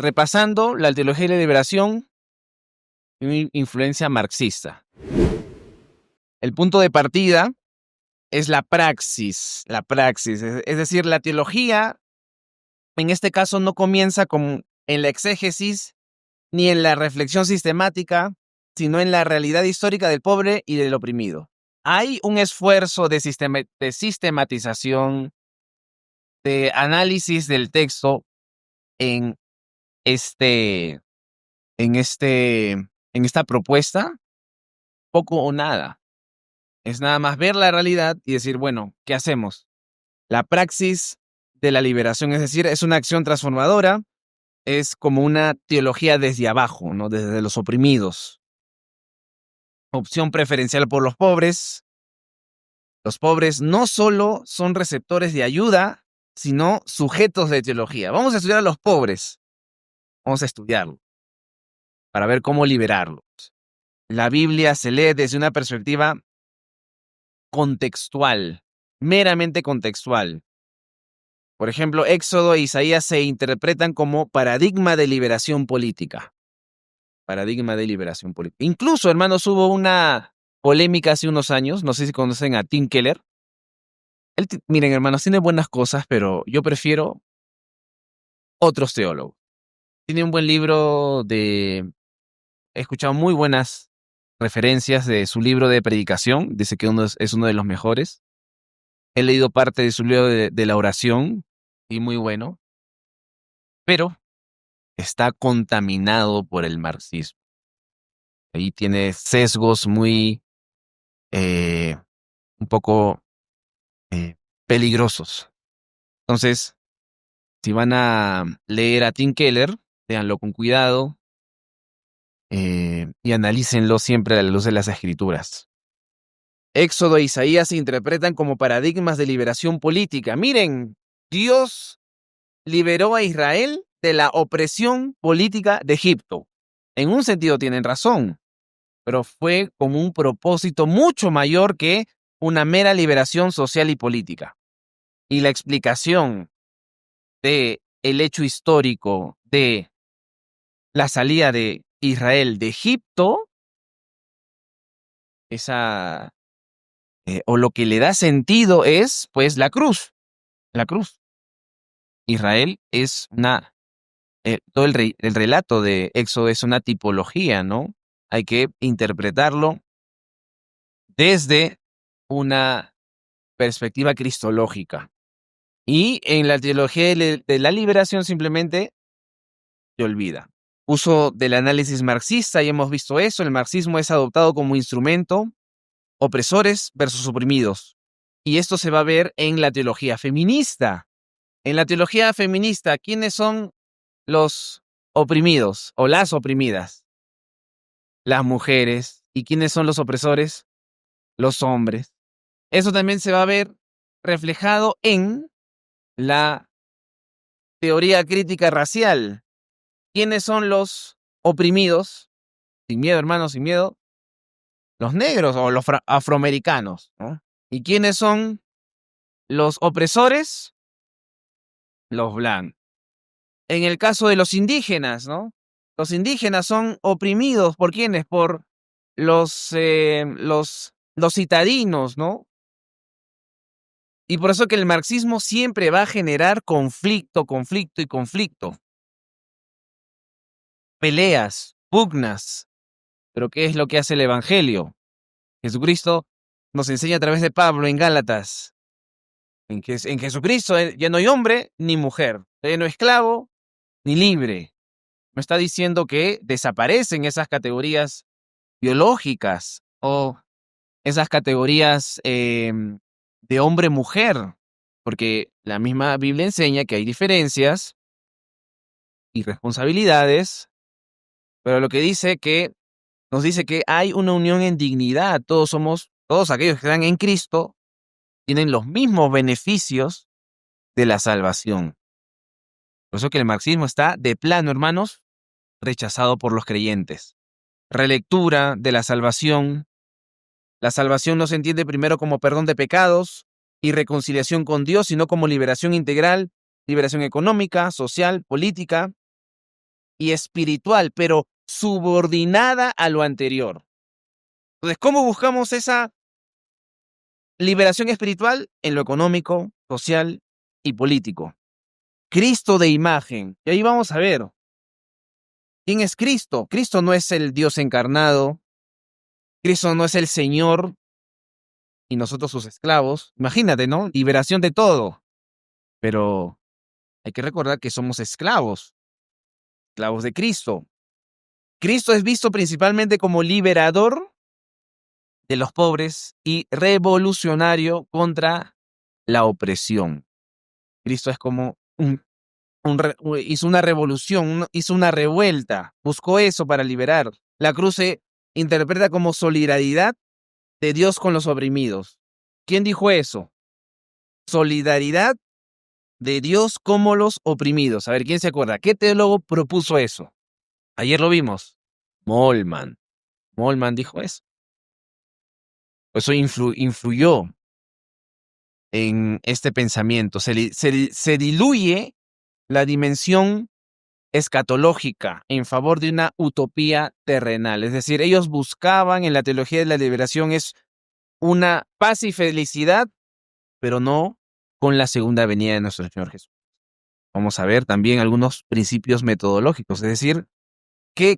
repasando la teología de la liberación, influencia marxista. El punto de partida es la praxis, es decir, la teología, en este caso, no comienza en la exégesis ni en la reflexión sistemática, sino en la realidad histórica del pobre y del oprimido. Hay un esfuerzo de sistematización, de análisis del texto en esta propuesta, poco o nada. Es nada más ver la realidad y decir, bueno, ¿qué hacemos? La praxis de la liberación, es decir, es una acción transformadora, es como una teología desde abajo, ¿no? Desde los oprimidos. Opción preferencial por los pobres. Los pobres no solo son receptores de ayuda, sino sujetos de teología. Vamos a estudiar a los pobres. Vamos a estudiarlo para ver cómo liberarlos. La Biblia se lee desde una perspectiva contextual, meramente contextual. Por ejemplo, Éxodo e Isaías se interpretan como paradigma de liberación política. Paradigma de liberación política. Incluso, hermanos, hubo una polémica hace unos años, no sé si conocen a Tim Keller. Miren, hermanos, tiene buenas cosas, pero yo prefiero otros teólogos. Tiene un buen libro He escuchado muy buenas referencias de su libro de predicación, dice que es uno de los mejores. He leído parte de su libro de la oración, y muy bueno, pero está contaminado por el marxismo. Ahí tiene sesgos muy, un poco peligrosos. Entonces, si van a leer a Tim Keller, léanlo con cuidado y analícenlo siempre a la luz de las Escrituras. Éxodo e Isaías se interpretan como paradigmas de liberación política. Miren, Dios liberó a Israel de la opresión política de Egipto. En un sentido tienen razón, pero fue con un propósito mucho mayor que una mera liberación social y política. Y la explicación del hecho histórico de la salida de Israel de Egipto, o lo que le da sentido es, pues, la cruz. La cruz. Israel es todo el relato de Éxodo es una tipología, ¿no? Hay que interpretarlo desde una perspectiva cristológica. Y en la teología de la liberación simplemente se olvida. Uso del análisis marxista, y hemos visto eso, el marxismo es adoptado como instrumento, opresores versus oprimidos. Y esto se va a ver en la teología feminista. En la teología feminista, ¿quiénes son los oprimidos o las oprimidas? Las mujeres. ¿Y quiénes son los opresores? Los hombres. Eso también se va a ver reflejado en la teoría crítica racial. ¿Quiénes son los oprimidos? Sin miedo, hermanos, sin miedo. Los negros o los afroamericanos, ¿no? ¿Y quiénes son los opresores? Los blancos. En el caso de los indígenas, Los indígenas son oprimidos ¿por quiénes? Por los citadinos, ¿no? Y por eso que el marxismo siempre va a generar conflicto. Peleas, pugnas. Pero ¿qué es lo que hace el Evangelio? Jesucristo nos enseña a través de Pablo en Gálatas. En Jesucristo ya no hay hombre ni mujer, ya no hay esclavo ni libre. No está diciendo que desaparecen esas categorías biológicas o esas categorías de hombre-mujer, porque la misma Biblia enseña que hay diferencias y responsabilidades, pero lo que nos dice que hay una unión en dignidad. Todos aquellos que están en Cristo, tienen los mismos beneficios de la salvación. Por eso que el marxismo está de plano, hermanos, rechazado por los creyentes. Relectura de la salvación. La salvación no se entiende primero como perdón de pecados y reconciliación con Dios, sino como liberación integral, liberación económica, social, política. y espiritual, pero subordinada a lo anterior. Entonces, ¿cómo buscamos esa liberación espiritual? En lo económico, social y político. Cristo de imagen. Y ahí vamos a ver. ¿Quién es Cristo? Cristo no es el Dios encarnado. Cristo no es el Señor y nosotros sus esclavos. Imagínate, ¿no? Liberación de todo. Pero hay que recordar que somos esclavos de Cristo. Cristo es visto principalmente como liberador de los pobres y revolucionario contra la opresión. Cristo es como hizo una revolución, hizo una revuelta, buscó eso para liberar. La cruz se interpreta como solidaridad de Dios con los oprimidos. ¿Quién dijo eso? Solidaridad de Dios como los oprimidos. A ver, ¿quién se acuerda? ¿Qué teólogo propuso eso? Ayer lo vimos. Moltmann. Moltmann dijo eso. Eso influyó en este pensamiento. Se diluye la dimensión escatológica en favor de una utopía terrenal. Es decir, ellos buscaban en la teología de la liberación es una paz y felicidad, pero no con la segunda venida de nuestro Señor Jesús. Vamos a ver también algunos principios metodológicos, es decir,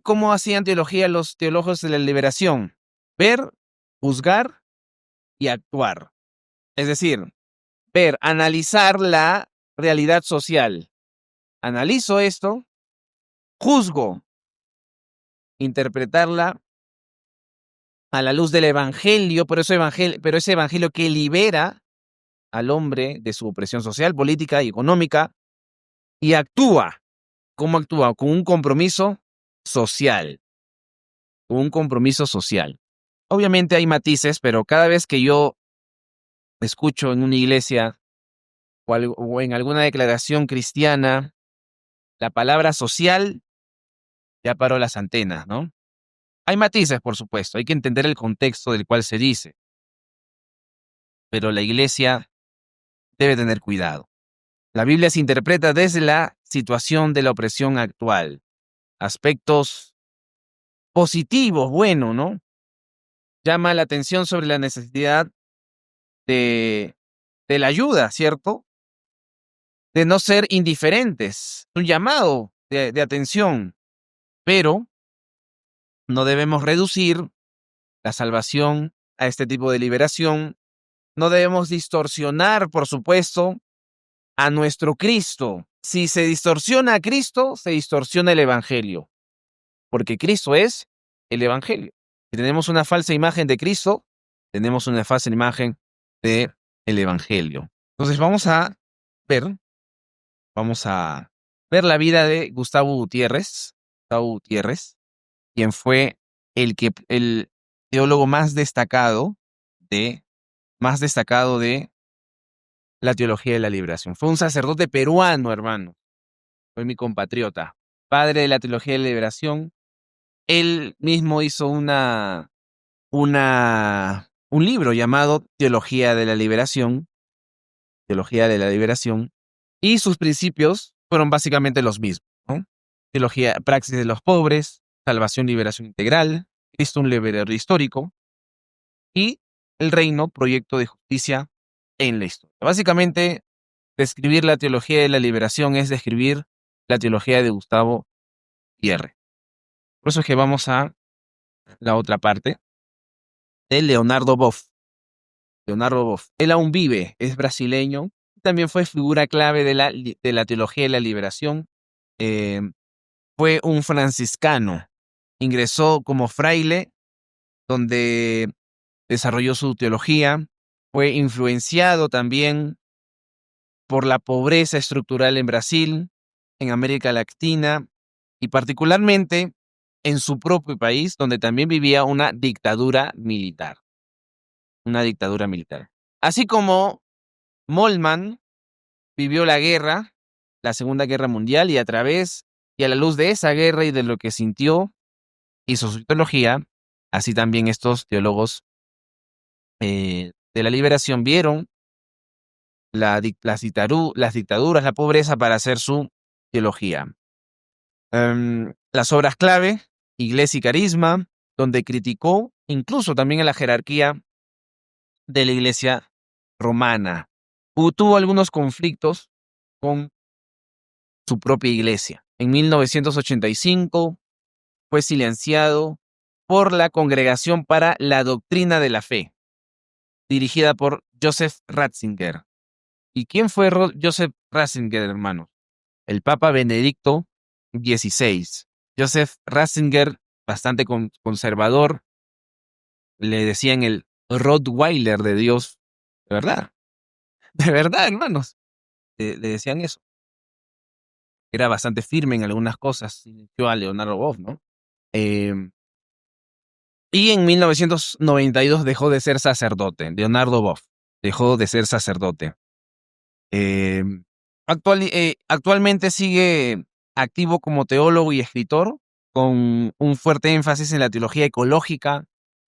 ¿cómo hacían teología los teólogos de la liberación? Ver, juzgar y actuar. Es decir, ver, analizar la realidad social. Analizo esto, juzgo, interpretarla a la luz del evangelio, pero ese evangelio que libera al hombre de su opresión social, política y económica, y actúa. ¿Cómo actúa? Con un compromiso social. Con un compromiso social. Obviamente hay matices, pero cada vez que yo escucho en una iglesia o en alguna declaración cristiana la palabra social, ya paró las antenas, ¿no? Hay matices, por supuesto, hay que entender el contexto del cual se dice, pero la iglesia debe tener cuidado. La Biblia se interpreta desde la situación de la opresión actual, aspectos positivos, bueno, ¿no? Llama la atención sobre la necesidad de la ayuda, ¿cierto? De no ser indiferentes, un llamado de atención, pero no debemos reducir la salvación a este tipo de liberación, no debemos distorsionar, por supuesto, a nuestro Cristo. Si se distorsiona a Cristo, se distorsiona el Evangelio, porque Cristo es el Evangelio. Si tenemos una falsa imagen de Cristo, tenemos una falsa imagen de el Evangelio. Entonces vamos a ver la vida de Gustavo Gutiérrez, quien fue el teólogo más destacado de la teología de la liberación. Fue un sacerdote peruano, hermano. Fue mi compatriota, padre de la teología de la liberación. Él mismo hizo un libro llamado Teología de la Liberación, y sus principios fueron básicamente los mismos, ¿no? Teología, praxis de los pobres, salvación, liberación integral, Cristo un liberador histórico, y el reino, proyecto de justicia en la historia. Básicamente, describir la teología de la liberación es describir la teología de Gustavo Gutiérrez. Por eso es que vamos a la otra parte de Leonardo Boff. Él aún vive, es brasileño, también fue figura clave de la teología de la liberación. Fue un franciscano, ingresó como fraile, donde desarrolló su teología, fue influenciado también por la pobreza estructural en Brasil, en América Latina y particularmente en su propio país, donde también vivía una dictadura militar. Así como Moltmann vivió la guerra, la Segunda Guerra Mundial, y a la luz de esa guerra y de lo que sintió, hizo su teología. Así también estos teólogos de la liberación vieron las dictaduras, la pobreza para hacer su teología. Las obras clave, Iglesia y Carisma, donde criticó incluso también a la jerarquía de la Iglesia romana. Tuvo algunos conflictos con su propia iglesia. En 1985 fue silenciado por la Congregación para la Doctrina de la Fe, dirigida por Joseph Ratzinger. ¿Y quién fue Joseph Ratzinger, hermanos? El Papa Benedicto XVI. Joseph Ratzinger, bastante conservador, le decían el Rottweiler de Dios. De verdad, de verdad, hermanos. Le decían eso. Era bastante firme en algunas cosas, silenció a Leonardo Boff, ¿no? Y en 1992 dejó de ser sacerdote. Leonardo Boff dejó de ser sacerdote. Actualmente sigue activo como teólogo y escritor, con un fuerte énfasis en la teología ecológica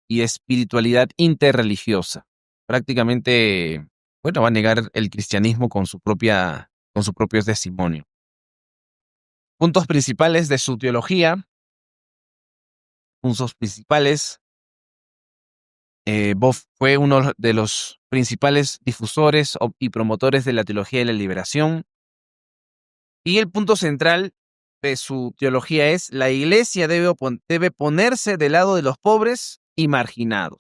y espiritualidad interreligiosa. Prácticamente, bueno, va a negar el cristianismo con su propio testimonio. Puntos principales de su teología. Puntos principales. Boff fue uno de los principales difusores y promotores de la teología de la liberación. Y el punto central de su teología es: la iglesia debe ponerse del lado de los pobres y marginados.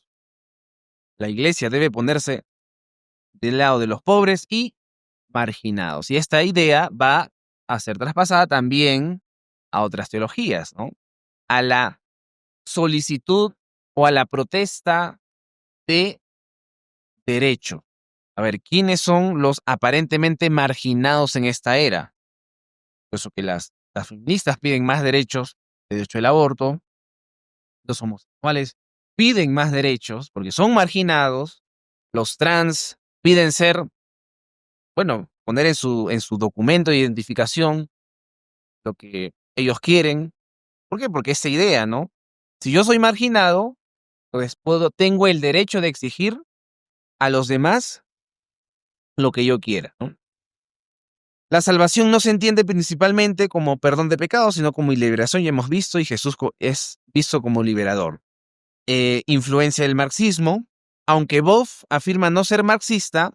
La iglesia debe ponerse del lado de los pobres y marginados. Y esta idea va a ser traspasada también a otras teologías, ¿no? A la solicitud o a la protesta de derecho. A ver, ¿quiénes son los aparentemente marginados en esta era? Por eso que las feministas piden más derechos, derecho al aborto, los homosexuales piden más derechos porque son marginados, los trans piden ser, bueno, poner en su documento de identificación lo que ellos quieren. ¿Por qué? Porque esa idea, ¿no? Si yo soy marginado, pues tengo el derecho de exigir a los demás lo que yo quiera, ¿no? La salvación no se entiende principalmente como perdón de pecados, sino como liberación, ya hemos visto, y Jesús es visto como liberador. Influencia del marxismo. Aunque Boff afirma no ser marxista,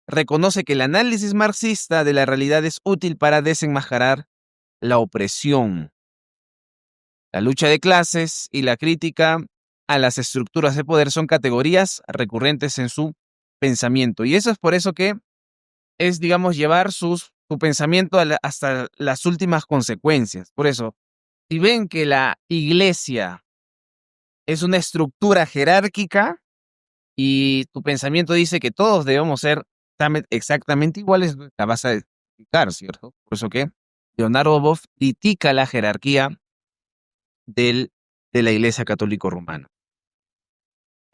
reconoce que el análisis marxista de la realidad es útil para desenmascarar la opresión. La lucha de clases y la crítica a las estructuras de poder son categorías recurrentes en su pensamiento. Y eso es por eso que es, digamos, llevar su pensamiento hasta las últimas consecuencias. Por eso, si ven que la iglesia es una estructura jerárquica y tu pensamiento dice que todos debemos ser exactamente iguales, la vas a explicar, ¿cierto? Por eso que Leonardo Boff critica la jerarquía de la Iglesia Católica Romana.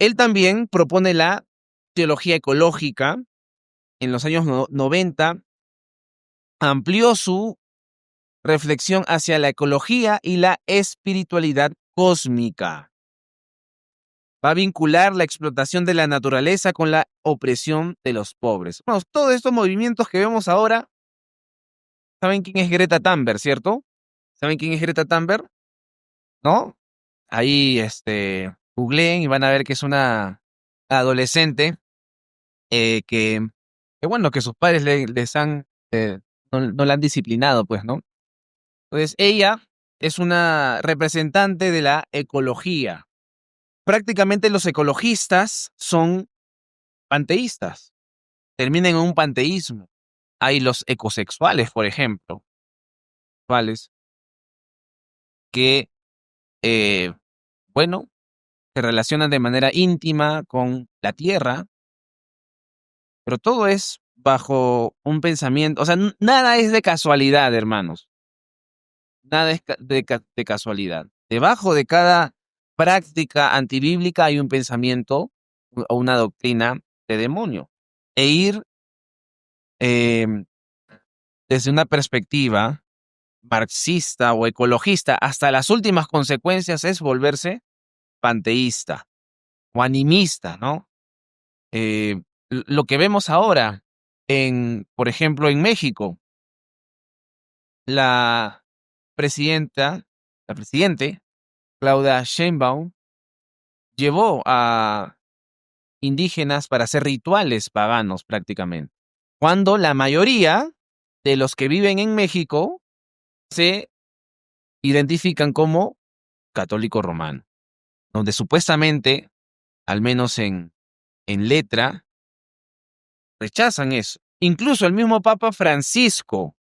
Él también propone la teología ecológica. En los años 90 amplió su reflexión hacia la ecología y la espiritualidad cósmica. Va a vincular la explotación de la naturaleza con la opresión de los pobres. Bueno, todos estos movimientos que vemos ahora, ¿saben quién es Greta Thunberg, cierto? ¿Saben quién es Greta Thunberg? ¿No? Ahí, googleen y van a ver que es una adolescente que bueno, que sus padres no la han disciplinado, pues, ¿no? Entonces, ella es una representante de la ecología. Prácticamente los ecologistas son panteístas, terminan en un panteísmo. Hay los ecosexuales, por ejemplo, ¿cuáles? Que, bueno, se relacionan de manera íntima con la tierra, pero todo es bajo un pensamiento, o sea, nada es de casualidad, hermanos. Nada es de casualidad. Debajo de cada práctica antibíblica hay un pensamiento o una doctrina de demonio. E ir desde una perspectiva marxista o ecologista hasta las últimas consecuencias es volverse panteísta o animista, ¿no? Lo que vemos ahora por ejemplo, en México, la la presidente, Claudia Sheinbaum, llevó a indígenas para hacer rituales paganos prácticamente, cuando la mayoría de los que viven en México se identifican como católico romano, donde supuestamente, al menos en letra, rechazan eso. Incluso el mismo Papa Francisco,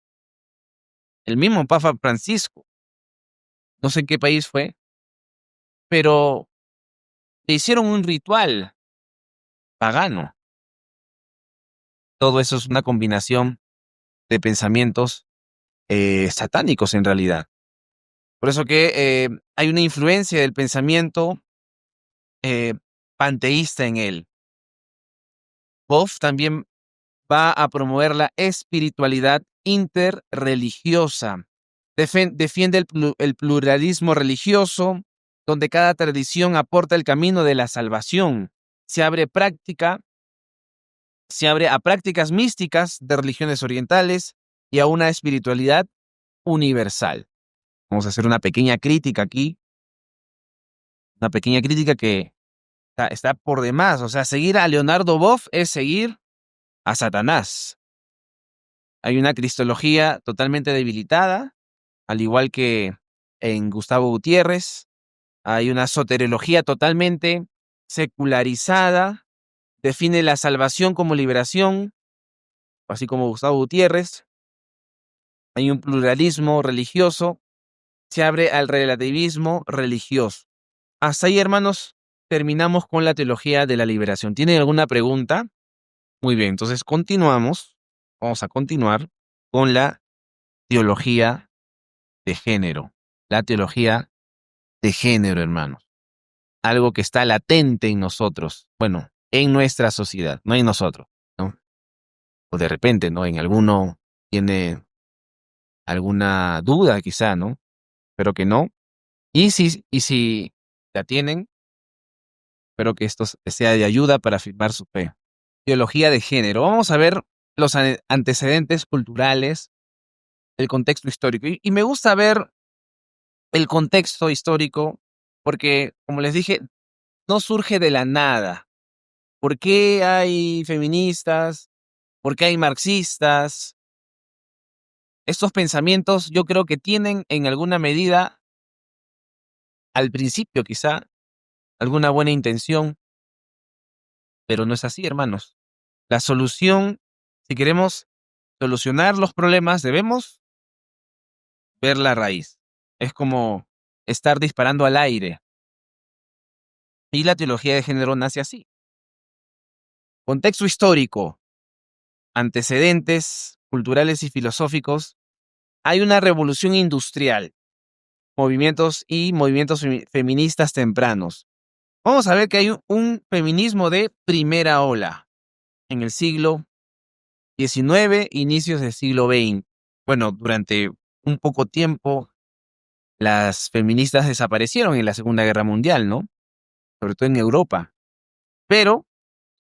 no sé en qué país fue, pero le hicieron un ritual pagano. Todo eso es una combinación de pensamientos satánicos en realidad. Por eso que hay una influencia del pensamiento eh, panteísta en él. Boff también va a promover la espiritualidad interreligiosa. Defiende el pluralismo religioso, donde cada tradición aporta el camino de la salvación. Se abre a prácticas místicas de religiones orientales y a una espiritualidad universal. Vamos a hacer una pequeña crítica aquí, una pequeña crítica que está por demás. O sea, seguir a Leonardo Boff es seguir a Satanás. Hay una cristología totalmente debilitada, al igual que en Gustavo Gutiérrez. Hay una soteriología totalmente secularizada. Define la salvación como liberación, así como Gustavo Gutiérrez. Hay un pluralismo religioso. Se abre al relativismo religioso. Hasta ahí, hermanos, terminamos con la teología de la liberación. ¿Tienen alguna pregunta? Muy bien, entonces continuamos. Vamos a continuar con la teología de género. La teología de género, hermanos. Algo que está latente en nosotros. Bueno, en nuestra sociedad, no en nosotros, ¿no? O de repente, ¿no? En alguno tiene alguna duda, quizá, ¿no? Pero que no. Y si la tienen, espero que esto sea de ayuda para afirmar su fe. Teología de género. Vamos a ver los antecedentes culturales, el contexto histórico. Y me gusta ver el contexto histórico porque, como les dije, no surge de la nada. ¿Por qué hay feministas? ¿Por qué hay marxistas? Estos pensamientos yo creo que tienen en alguna medida, al principio quizá, alguna buena intención, pero no es así, hermanos. La solución, si queremos solucionar los problemas, debemos ver la raíz. Es como estar disparando al aire. Y la teología de género nace así. Contexto histórico, antecedentes culturales y filosóficos. Hay una revolución industrial, movimientos feministas tempranos. Vamos a ver que hay un feminismo de primera ola en el siglo XIX, inicios del siglo XX. Bueno, durante un poco tiempo las feministas desaparecieron en la Segunda Guerra Mundial, ¿no? Sobre todo en Europa. Pero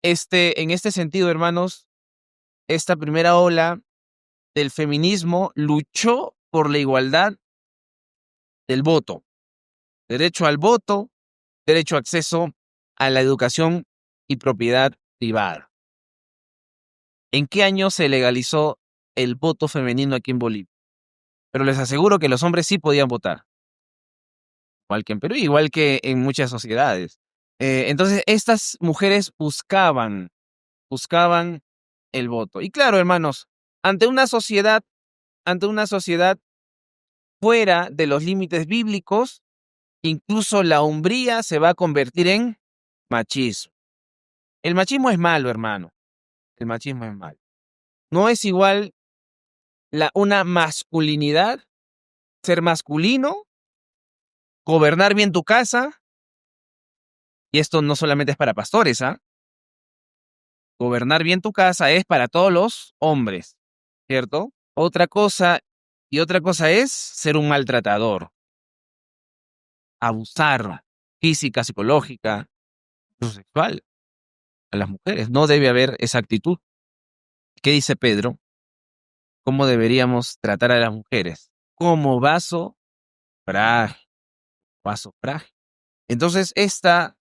en este sentido, hermanos, esta primera ola del feminismo luchó por la igualdad del voto, derecho al voto, derecho a acceso a la educación y propiedad privada. ¿En qué año se legalizó el voto femenino aquí en Bolivia? Pero les aseguro que los hombres sí podían votar, igual que en Perú, igual que en muchas sociedades. Entonces, estas mujeres buscaban el voto. Y claro, hermanos, ante una sociedad fuera de los límites bíblicos, incluso la hombría se va a convertir en machismo. El machismo es malo, hermano. El machismo es malo. No es igual una masculinidad, ser masculino, gobernar bien tu casa, y esto no solamente es para pastores, ¿ah? Gobernar bien tu casa es para todos los hombres, ¿cierto? Otra cosa es ser un maltratador, abusar física, psicológica, incluso sexual a las mujeres. No debe haber esa actitud. ¿Qué dice Pedro? ¿Cómo deberíamos tratar a las mujeres? como vaso frágil. Vaso frágil. Entonces, esta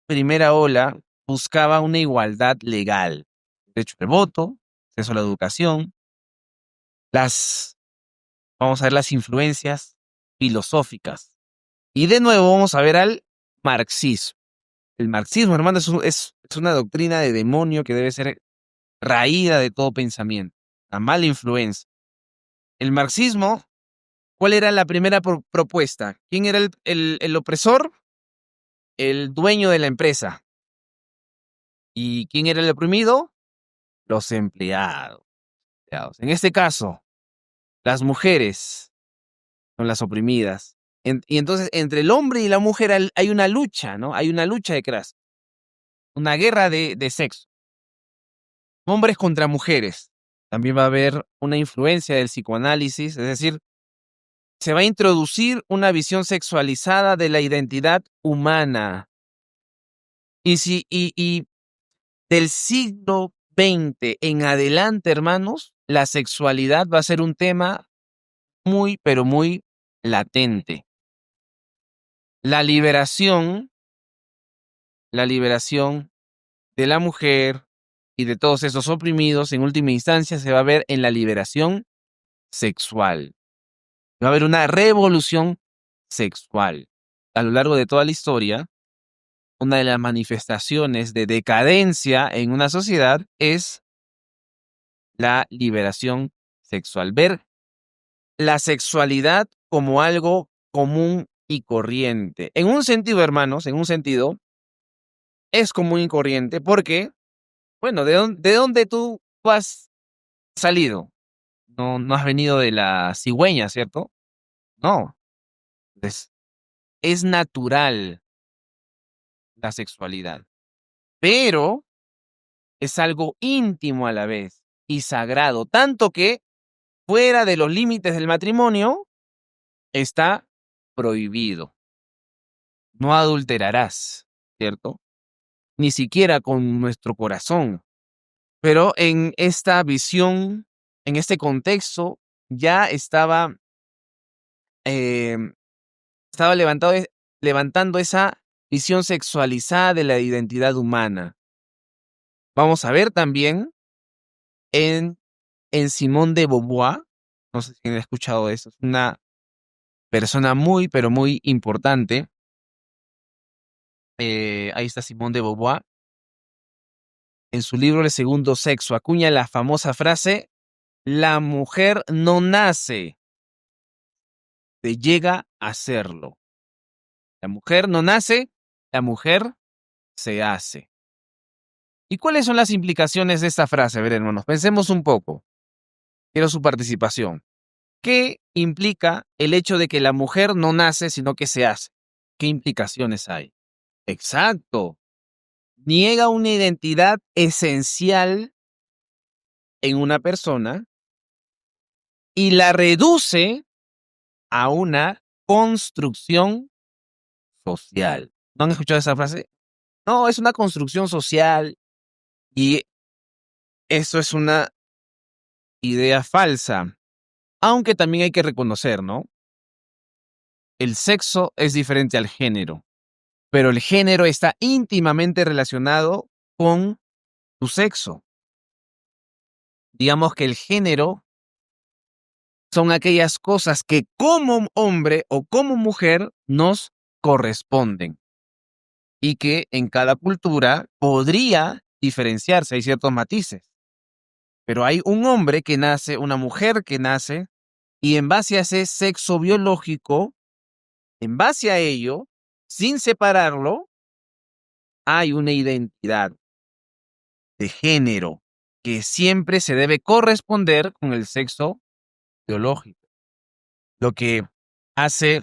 primera ola buscaba una igualdad legal, derecho al voto, acceso a la educación, vamos a ver las influencias filosóficas. Y de nuevo vamos a ver al marxismo. El marxismo, hermano, es una doctrina de demonio que debe ser raída de todo pensamiento, la mala influencia. El marxismo, ¿cuál era la primera propuesta? ¿Quién era el opresor? El dueño de la empresa. ¿Y quién era el oprimido? Los empleados. En este caso, las mujeres son las oprimidas. Y entonces, entre el hombre y la mujer hay una lucha, ¿no? Hay una lucha de clase. Una guerra de sexo. Hombres contra mujeres. También va a haber una influencia del psicoanálisis, es decir, se va a introducir una visión sexualizada de la identidad humana. Y del siglo XX en adelante, hermanos, la sexualidad va a ser un tema muy, pero muy latente. La liberación de la mujer y de todos esos oprimidos, en última instancia, se va a ver en la liberación sexual. Va a haber una revolución sexual. A lo largo de toda la historia, una de las manifestaciones de decadencia en una sociedad es la liberación sexual. Ver la sexualidad como algo común y corriente. En un sentido, hermanos, en un sentido, es común y corriente porque, bueno, ¿de dónde tú has salido? No has venido de la cigüeña, ¿cierto? No. Es natural la sexualidad, pero es algo íntimo a la vez y sagrado, tanto que fuera de los límites del matrimonio está prohibido. No adulterarás, ¿cierto? Ni siquiera con nuestro corazón. Pero en esta visión, en este contexto, ya estaba levantando esa visión sexualizada de la identidad humana. Vamos a ver también en Simone de Beauvoir, no sé si han escuchado de eso, es una persona muy, pero muy importante. Ahí está Simone de Beauvoir. En su libro El segundo sexo acuña la famosa frase: la mujer no nace, se llega a serlo. La mujer no nace, la mujer se hace. ¿Y cuáles son las implicaciones de esta frase? A ver, hermanos, pensemos un poco. Quiero su participación. ¿Qué implica el hecho de que la mujer no nace, sino que se hace? ¿Qué implicaciones hay? Exacto. Niega una identidad esencial en una persona y la reduce a una construcción social. ¿No han escuchado esa frase? No, es una construcción social y eso es una idea falsa. Aunque también hay que reconocer, ¿no? El sexo es diferente al género, pero el género está íntimamente relacionado con tu sexo. Digamos que el género son aquellas cosas que como hombre o como mujer nos corresponden y que en cada cultura podría diferenciarse, hay ciertos matices. Pero hay un hombre que nace, una mujer que nace, y en base a ese sexo biológico, en base a ello, sin separarlo, hay una identidad de género que siempre se debe corresponder con el sexo biológico. Lo que hace,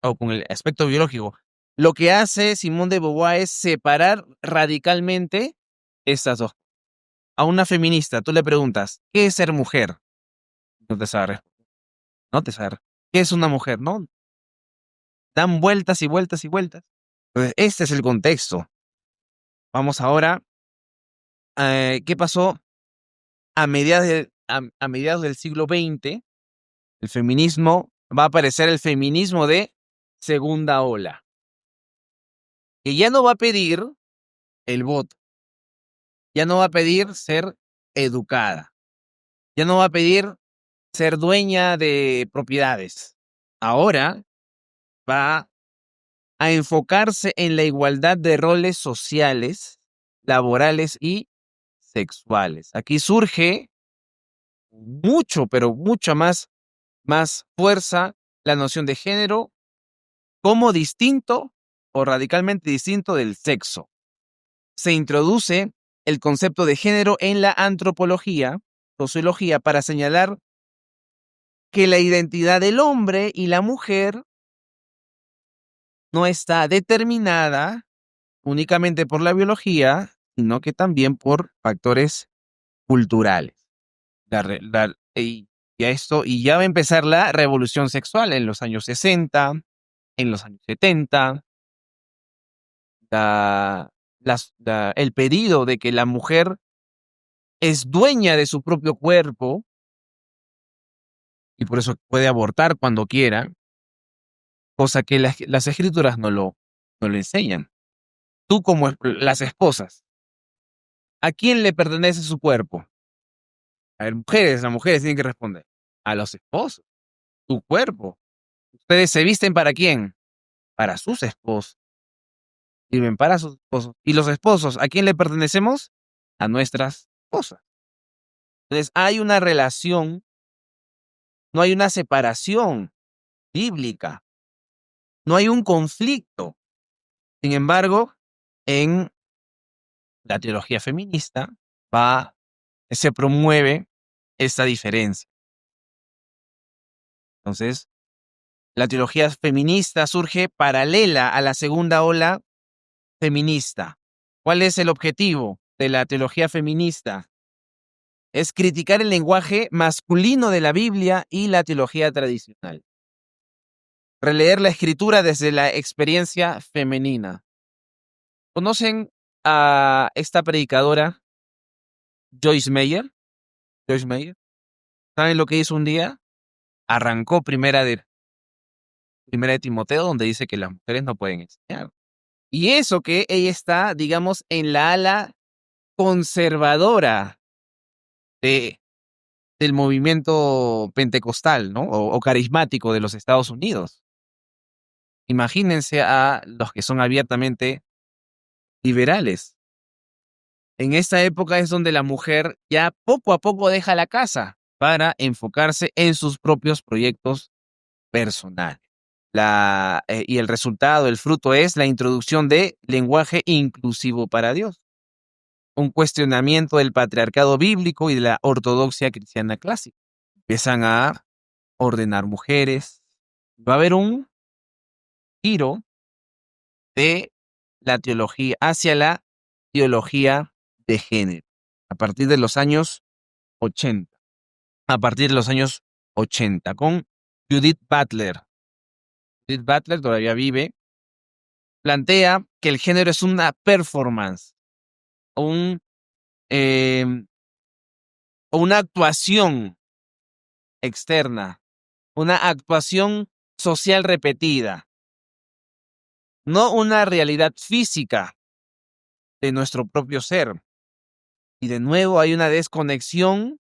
o con el aspecto biológico, lo que hace Simone de Beauvoir es separar radicalmente estas dos. A una feminista, tú le preguntas, ¿qué es ser mujer? No te sabe. No te sabe. ¿Qué es una mujer? No. Dan vueltas y vueltas y vueltas. Entonces, este es el contexto. Vamos ahora, ¿qué pasó a mediados del siglo XX? El feminismo, va a aparecer el feminismo de segunda ola, que ya no va a pedir el voto, ya no va a pedir ser educada, ya no va a pedir ser dueña de propiedades. Ahora va a enfocarse en la igualdad de roles sociales, laborales y sexuales. Aquí surge mucho, pero mucha más fuerza la noción de género como distinto o radicalmente distinto del sexo. Se introduce el concepto de género en la antropología, sociología, para señalar que la identidad del hombre y la mujer no está determinada únicamente por la biología, sino que también por factores culturales. Y ya va a empezar la revolución sexual en los años 60, en los años 70, el pedido de que la mujer es dueña de su propio cuerpo y por eso puede abortar cuando quiera, cosa que las escrituras no lo enseñan. Tú como las esposas, ¿a quién le pertenece su cuerpo? A ver, las mujeres tienen que responder. A los esposos, tu cuerpo. ¿Ustedes se visten para quién? Para sus esposos. Sirven para sus esposos. ¿Y los esposos, a quién le pertenecemos? A nuestras esposas. Entonces hay una relación, no hay una separación bíblica, no hay un conflicto. Sin embargo, en la teología feminista se promueve esta diferencia. Entonces, la teología feminista surge paralela a la segunda ola feminista. ¿Cuál es el objetivo de la teología feminista? Es criticar el lenguaje masculino de la Biblia y la teología tradicional. Releer la escritura desde la experiencia femenina. ¿Conocen a esta predicadora, Joyce Meyer? Joyce Meyer. ¿Saben lo que hizo un día? Arrancó primera de Timoteo, donde dice que las mujeres no pueden enseñar. Y eso que ella está, digamos, en la ala conservadora del movimiento pentecostal, ¿no? O carismático de los Estados Unidos. Imagínense a los que son abiertamente liberales. En esta época es donde la mujer ya poco a poco deja la casa para enfocarse en sus propios proyectos personales. Y el resultado, el fruto es la introducción de lenguaje inclusivo para Dios, un cuestionamiento del patriarcado bíblico y de la ortodoxia cristiana clásica. Empiezan a ordenar mujeres. Va a haber un giro de la teología hacia la teología de género a partir de los años 80. A partir de los años 80, con Judith Butler. Judith Butler todavía vive. Plantea que el género es una performance, eh, o una actuación externa, una actuación social repetida, no una realidad física de nuestro propio ser. Y de nuevo hay una desconexión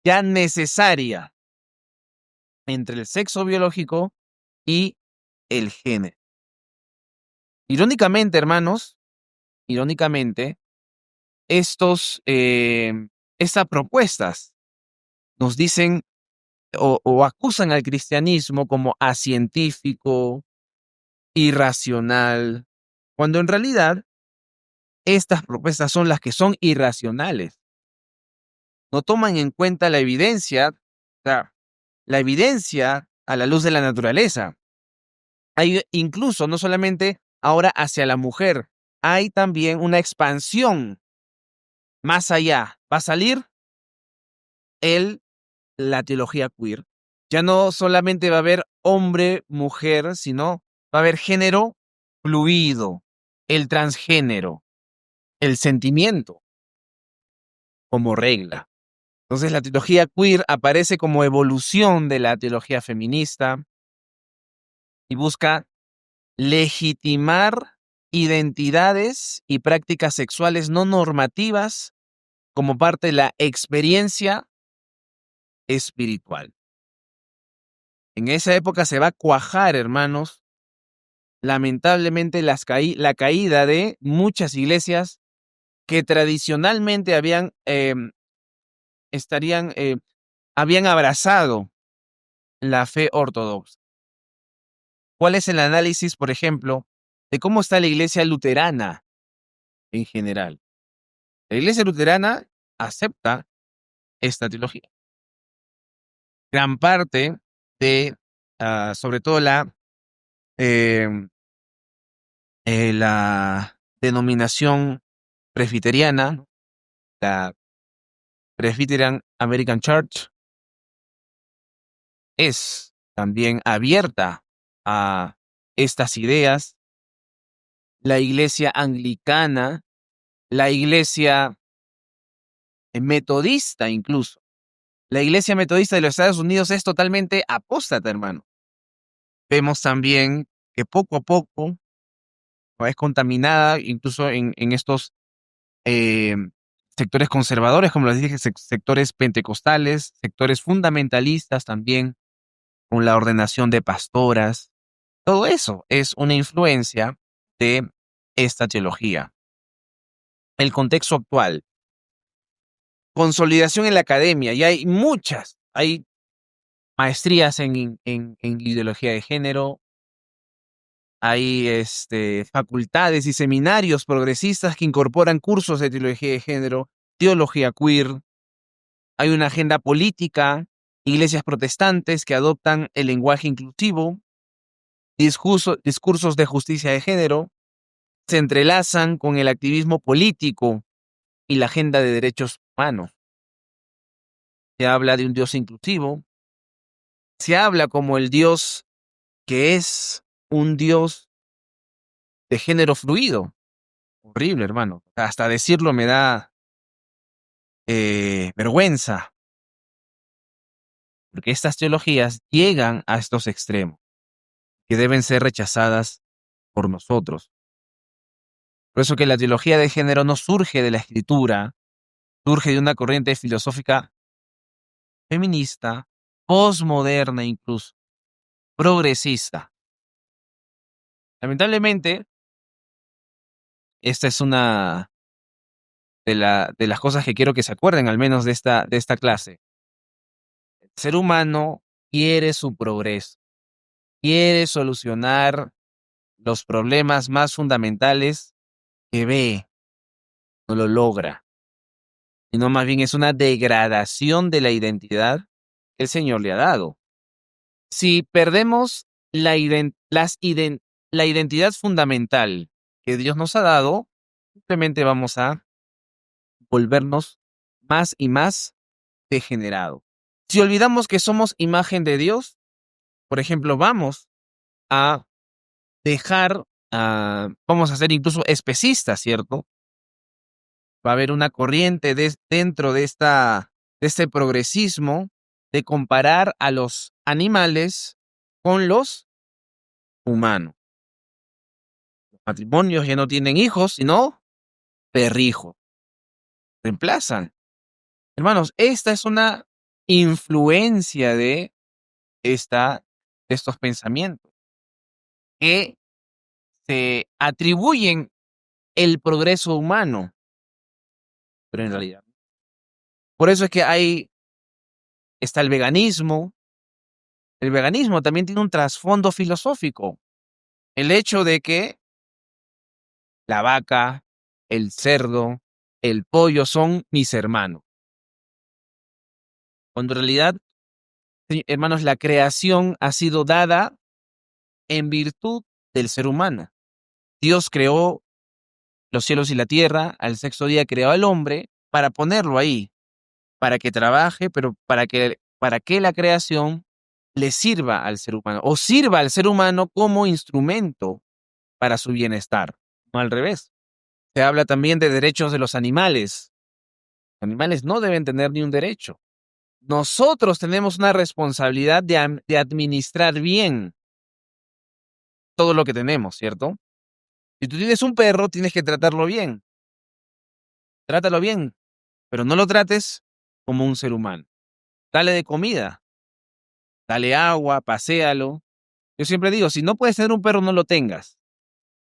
ya necesaria entre el sexo biológico y el género. Irónicamente, hermanos, estas propuestas nos dicen o acusan al cristianismo como acientífico, irracional, cuando en realidad estas propuestas son las que son irracionales. No toman en cuenta la evidencia, la evidencia a la luz de la naturaleza. Hay incluso, no solamente ahora hacia la mujer, hay también una expansión más allá. Va a salir la teología queer. Ya no solamente va a haber hombre, mujer, sino va a haber género fluido, el transgénero, el sentimiento como regla. Entonces la teología queer aparece como evolución de la teología feminista y busca legitimar identidades y prácticas sexuales no normativas como parte de la experiencia espiritual. En esa época se va a cuajar, hermanos, lamentablemente la caída de muchas iglesias que tradicionalmente habían abrazado la fe ortodoxa. ¿Cuál es el análisis, por ejemplo, de cómo está la iglesia luterana en general? La iglesia luterana acepta esta teología. Gran parte de, sobre todo la denominación presbiteriana, la Presbyterian American Church, es también abierta a estas ideas. La iglesia anglicana, la iglesia metodista incluso. La iglesia metodista de los Estados Unidos es totalmente apóstata, hermano. Vemos también que poco a poco es contaminada, incluso en estos sectores conservadores, como les dije, sectores pentecostales, sectores fundamentalistas también, con la ordenación de pastoras. Todo eso es una influencia de esta teología. El contexto actual. Consolidación en la academia, y hay muchas, hay maestrías en ideología de género, hay facultades y seminarios progresistas que incorporan cursos de teología de género, teología queer, hay una agenda política, iglesias protestantes que adoptan el lenguaje inclusivo, discursos de justicia de género, se entrelazan con el activismo político y la agenda de derechos humanos. Se habla de un Dios inclusivo, se habla como el Dios que es un Dios de género fluido. Horrible, hermano. Hasta decirlo me da vergüenza, porque estas teologías llegan a estos extremos, que deben ser rechazadas por nosotros. Por eso que la teología de género no surge de la escritura, surge de una corriente filosófica feminista, posmoderna incluso, progresista. Lamentablemente, esta es una de las cosas que quiero que se acuerden, al menos de esta clase. El ser humano quiere su progreso, quiere solucionar los problemas más fundamentales que ve, no lo logra, sino más bien es una degradación de la identidad que el Señor le ha dado. Si perdemos la identidad fundamental que Dios nos ha dado, simplemente vamos a volvernos más y más degenerados. Si olvidamos que somos imagen de Dios, por ejemplo, vamos a vamos a ser incluso especistas, ¿cierto? Va a haber una corriente dentro de este progresismo de comparar a los animales con los humanos. Los matrimonios ya no tienen hijos, sino perrijos. Reemplazan. Hermanos, esta es una influencia de estos pensamientos que se atribuyen el progreso humano, pero en realidad. Por eso es que está el veganismo. El veganismo también tiene un trasfondo filosófico. El hecho de que la vaca, el cerdo, el pollo son mis hermanos. Cuando en realidad, hermanos, la creación ha sido dada en virtud del ser humano. Dios creó los cielos y la tierra, al sexto día creó al hombre para ponerlo ahí, para que trabaje, pero para que la creación le sirva al ser humano, o sirva al ser humano como instrumento para su bienestar, no al revés. Se habla también de derechos de los animales. Animales no deben tener ni un derecho. Nosotros tenemos una responsabilidad de administrar bien todo lo que tenemos, ¿cierto? Si tú tienes un perro, tienes que tratarlo bien. Trátalo bien, pero no lo trates como un ser humano. Dale de comida, dale agua, paséalo. Yo siempre digo, si no puedes tener un perro, no lo tengas.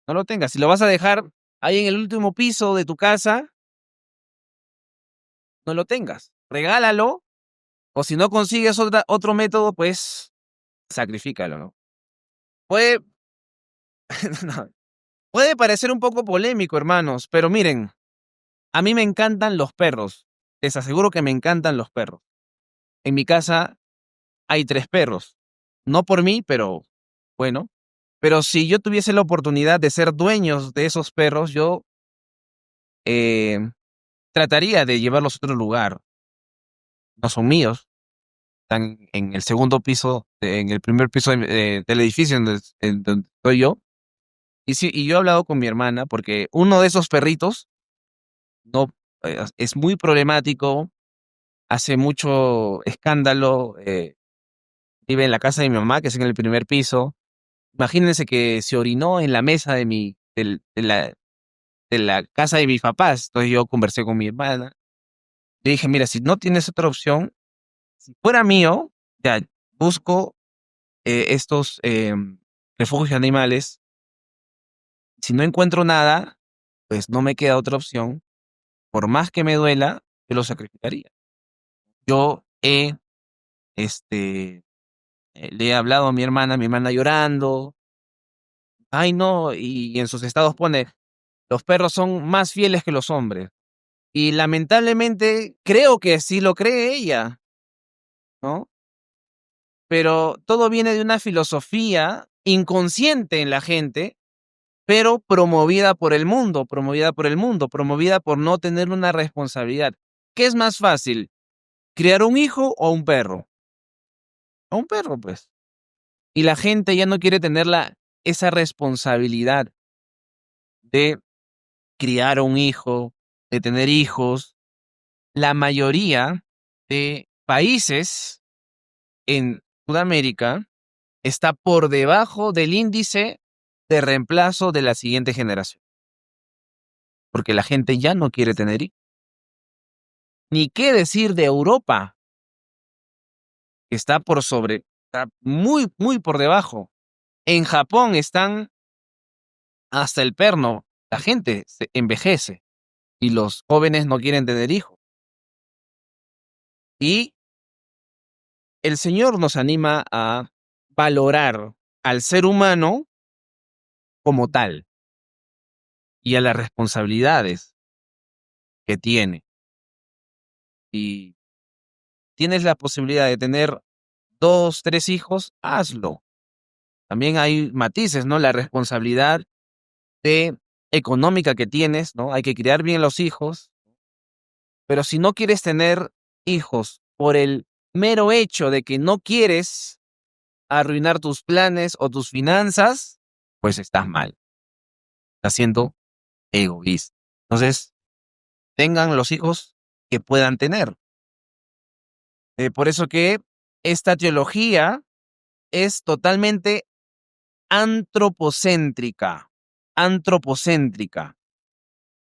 No lo tengas. Si lo vas a dejar ahí en el último piso de tu casa, no lo tengas. Regálalo, o si no consigues otro método, pues sacrifícalo, ¿no? Puede, no, puede parecer un poco polémico, hermanos, pero miren, a mí me encantan los perros. Les aseguro que me encantan los perros. En mi casa hay 3 perros. No por mí, pero bueno. Pero si yo tuviese la oportunidad de ser dueños de esos perros, yo eh, trataría de llevarlos a otro lugar. No son míos. Están en el segundo piso, en el primer piso del edificio en donde estoy yo. Y sí, y yo he hablado con mi hermana porque uno de esos perritos no es muy problemático, hace mucho escándalo, vive en la casa de mi mamá, que es en el primer piso. Imagínense que se orinó en la mesa de la casa de mis papás. Entonces yo conversé con mi hermana. Le dije, mira, si no tienes otra opción, si fuera mío, ya busco estos refugios de animales. Si no encuentro nada, pues no me queda otra opción. Por más que me duela, yo lo sacrificaría. Yo le he hablado a mi hermana llorando. Ay, no, y en sus estados pone, los perros son más fieles que los hombres. Y lamentablemente creo que sí lo cree ella, ¿no? Pero todo viene de una filosofía inconsciente en la gente, pero promovida por no tener una responsabilidad. ¿Qué es más fácil? ¿Criar un hijo o un perro? A un perro, pues. Y la gente ya no quiere tener esa responsabilidad de criar un hijo, de tener hijos. La mayoría de países en Sudamérica está por debajo del índice de reemplazo de la siguiente generación, porque la gente ya no quiere tener hijos. Ni qué decir de Europa, que está muy, muy por debajo. En Japón están hasta el perno. La gente se envejece y los jóvenes no quieren tener hijos. Y el Señor nos anima a valorar al ser humano como tal y a las responsabilidades que tiene. Y tienes la posibilidad de tener 2, 3 hijos, hazlo. También hay matices, ¿no? La responsabilidad económica que tienes, ¿no? Hay que criar bien los hijos, pero si no quieres tener hijos por el mero hecho de que no quieres arruinar tus planes o tus finanzas, pues estás mal. Estás siendo egoísta. Entonces, tengan los hijos que puedan tener. Por eso que esta teología es totalmente antropocéntrica, antropocéntrica,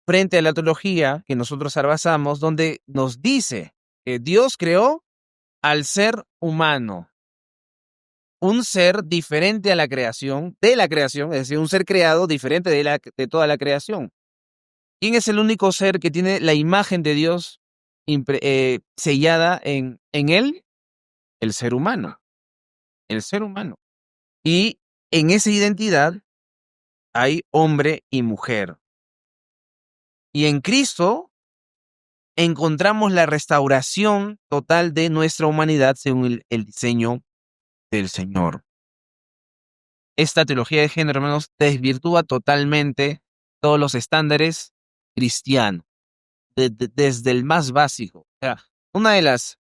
frente a la teología que nosotros abrazamos, donde nos dice que Dios creó al ser humano, un ser diferente a de la creación, es decir, un ser creado diferente de toda la creación. ¿Quién es el único ser que tiene la imagen de Dios sellada en él? El ser humano, el ser humano. Y en esa identidad hay hombre y mujer. Y en Cristo encontramos la restauración total de nuestra humanidad según el diseño del Señor. Esta teología de género, hermanos, desvirtúa totalmente todos los estándares cristianos, desde el más básico. O sea, una de las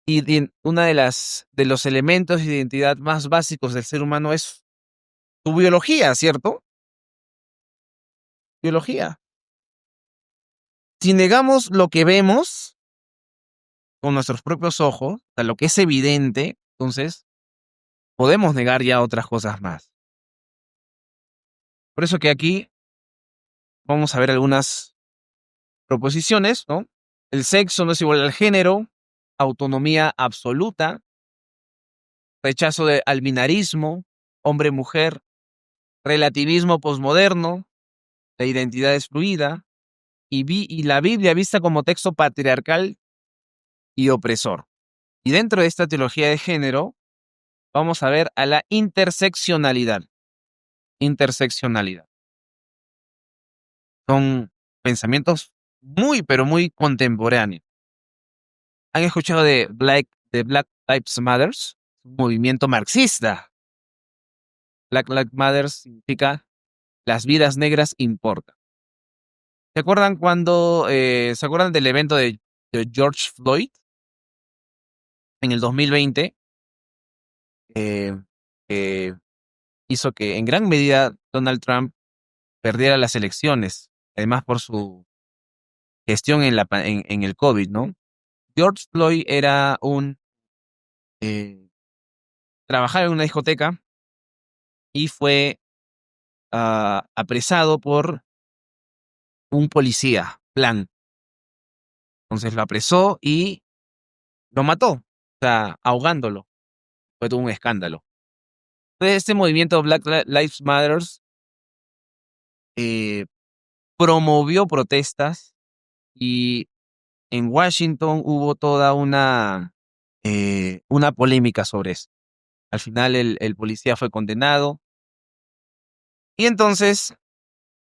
de los elementos de identidad más básicos del ser humano es tu biología, ¿cierto? Biología. Si negamos lo que vemos con nuestros propios ojos, o sea, lo que es evidente, entonces podemos negar ya otras cosas más. Por eso que aquí vamos a ver algunas proposiciones, ¿no? El sexo no es igual al género, autonomía absoluta, rechazo al binarismo, hombre-mujer, relativismo posmoderno, la identidad es fluida, y la Biblia vista como texto patriarcal y opresor. Y dentro de esta teología de género, vamos a ver a la interseccionalidad. Interseccionalidad. Son pensamientos muy, pero muy contemporáneos. ¿Han escuchado de Black Lives Matter? Un movimiento marxista. Black Lives Matter significa las vidas negras importan. ¿Se acuerdan se acuerdan del evento de George Floyd en el 2020? Hizo que en gran medida Donald Trump perdiera las elecciones, además por su gestión en el COVID, ¿no? George Floyd era trabajaba en una discoteca y fue apresado por un policía blanco. Entonces lo apresó y lo mató, o sea, ahogándolo. Fue todo un escándalo. Entonces, este movimiento Black Lives Matter promovió protestas y en Washington hubo toda una polémica sobre eso. Al final el policía fue condenado y entonces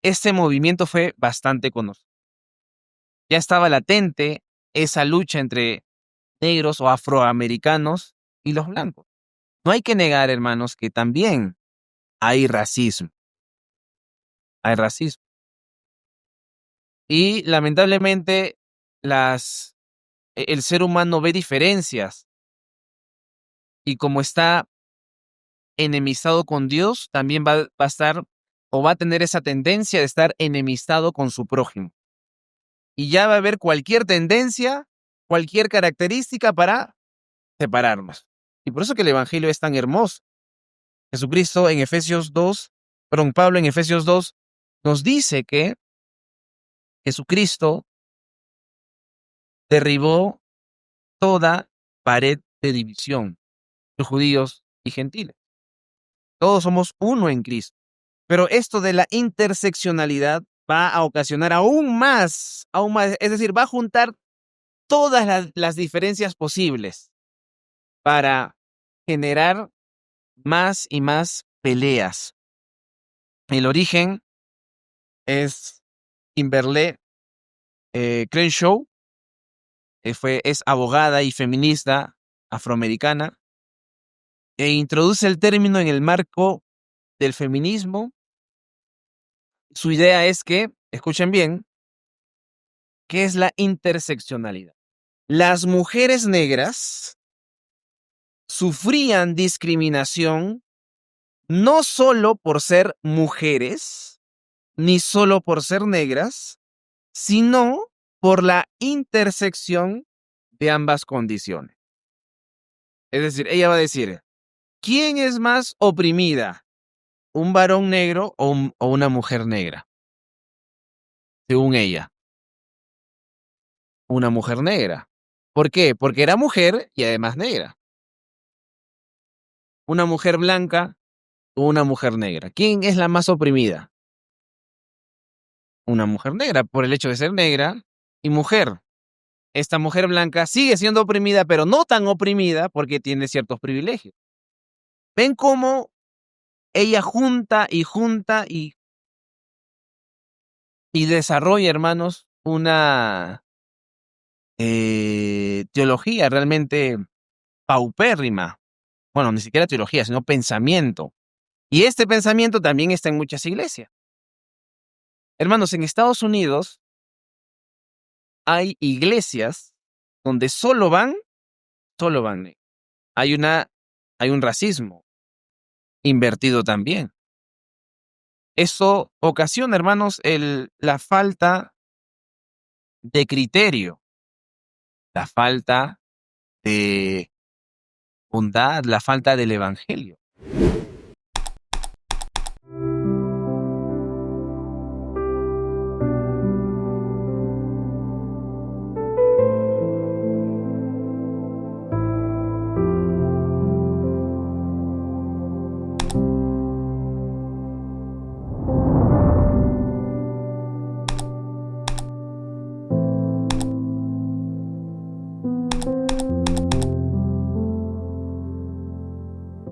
este movimiento fue bastante conocido. Ya estaba latente esa lucha entre negros o afroamericanos y los blancos. No hay que negar, hermanos, que también hay racismo. Hay racismo. Y lamentablemente el ser humano ve diferencias y como está enemistado con Dios, también va a estar o va a tener esa tendencia de estar enemistado con su prójimo. Y ya va a haber cualquier tendencia, cualquier característica para separarnos. Y por eso que el Evangelio es tan hermoso. Jesucristo en Pablo en Efesios 2 nos dice que Jesucristo derribó toda pared de división de judíos y gentiles. Todos somos uno en Cristo. Pero esto de la interseccionalidad va a ocasionar aún más, es decir, va a juntar todas las diferencias posibles para generar más y más peleas. El origen es Kimberly Crenshaw, es abogada y feminista afroamericana, e introduce el término en el marco del feminismo. Su idea es que, escuchen bien, ¿qué es la interseccionalidad? Las mujeres negras sufrían discriminación no solo por ser mujeres, ni solo por ser negras, sino por la intersección de ambas condiciones. Es decir, ella va a decir, ¿quién es más oprimida? ¿Un varón negro o una mujer negra? Según ella, una mujer negra. ¿Por qué? Porque era mujer y además negra. Una mujer blanca o una mujer negra. ¿Quién es la más oprimida? Una mujer negra, por el hecho de ser negra y mujer. Esta mujer blanca sigue siendo oprimida, pero no tan oprimida porque tiene ciertos privilegios. ¿Ven cómo ella junta y desarrolla, hermanos, una teología realmente paupérrima? Bueno, ni siquiera teología, sino pensamiento. Y este pensamiento también está en muchas iglesias. Hermanos, en Estados Unidos hay iglesias donde solo van. Hay un racismo invertido también. Eso ocasiona, hermanos, la falta de criterio, la falta de bondad, la falta del evangelio.